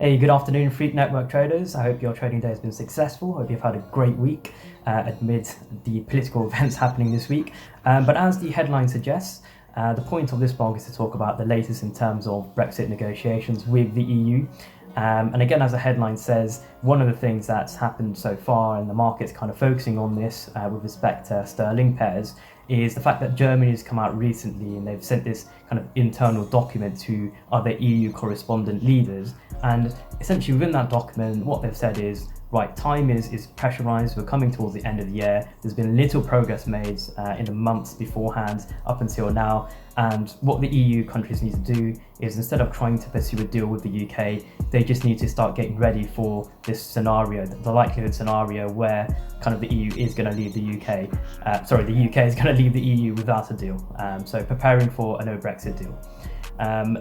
Hey, good afternoon, Freak Network traders. I hope your trading day has been successful. I hope you've had a great week amid the political events happening this week. But as the headline suggests, the point of this blog is to talk about the latest in terms of Brexit negotiations with the EU. And again, as the headline says, one of the things that's happened so far, and the market's kind of focusing on this with respect to sterling pairs, is the fact that Germany has come out recently and they've sent this kind of internal document to other EU correspondent leaders. And essentially within that document, what they've said is, right, time is pressurized. We're coming towards the end of the year. There's been little progress made in the months beforehand up until now. And what the EU countries need to do is, instead of trying to pursue a deal with the UK, they just need to start getting ready for this scenario, the likelihood scenario where kind of the EU is going to leave the UK. The UK is going to leave the EU without a deal. So preparing for a no Brexit deal.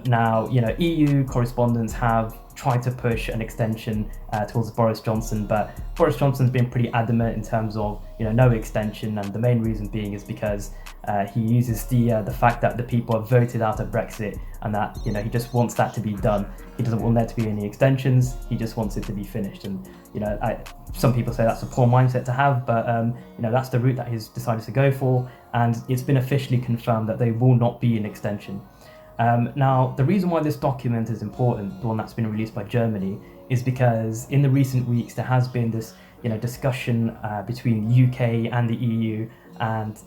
Now, EU correspondents have tried to push an extension towards Boris Johnson, but Boris Johnson's been pretty adamant in terms of no extension, and the main reason being is because he uses the fact that the people have voted out of Brexit, and that he just wants that to be done. He doesn't want there to be any extensions. He just wants it to be finished. And some people say that's a poor mindset to have, but that's the route that he's decided to go for, and it's been officially confirmed that there will not be an extension. Now, the reason why this document is important, the one that's been released by Germany, is because in the recent weeks there has been this discussion between the UK and the EU, and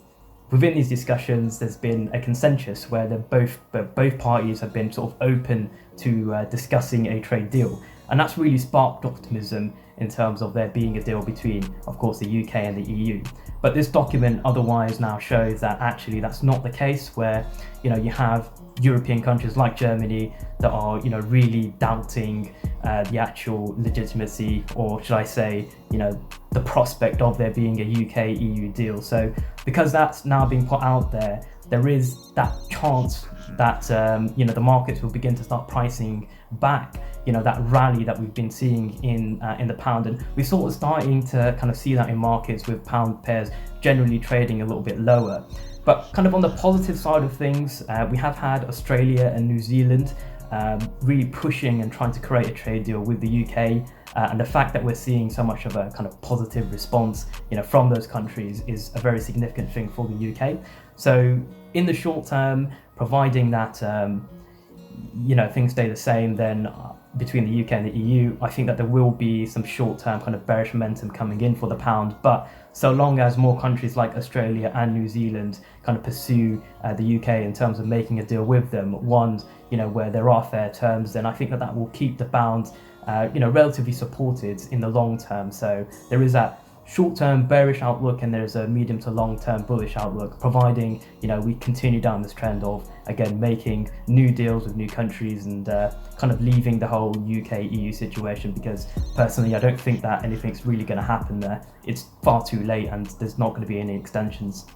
within these discussions there's been a consensus where both parties have been sort of open to discussing a trade deal, and that's really sparked optimism in terms of there being a deal between, of course, the UK and the EU. But this document otherwise now shows that actually that's not the case, where you have European countries like Germany that are really doubting the actual legitimacy, or should I say the prospect of there being a UK-EU deal. So because that's now being put out there, there is that chance that the markets will begin to start pricing back that rally that we've been seeing in the pound, and we're sort of starting to kind of see that in markets with pound pairs generally trading a little bit lower. But kind of on the positive side of things, we have had Australia and New Zealand really pushing and trying to create a trade deal with the UK, and the fact that we're seeing so much of a kind of positive response from those countries is a very significant thing for the UK. So in the short term, providing that things stay the same, then between the UK and the EU, I think that there will be some short-term kind of bearish momentum coming in for the pound. But so long as more countries like Australia and New Zealand kind of pursue the UK in terms of making a deal with them, where there are fair terms, then I think that will keep the pound relatively supported in the long term. So there is that short-term bearish outlook, and there's a medium to long-term bullish outlook, providing we continue down this trend of, again, making new deals with new countries and kind of leaving the whole UK-EU situation, because personally I don't think that anything's really going to happen there. It's far too late, and there's not going to be any extensions.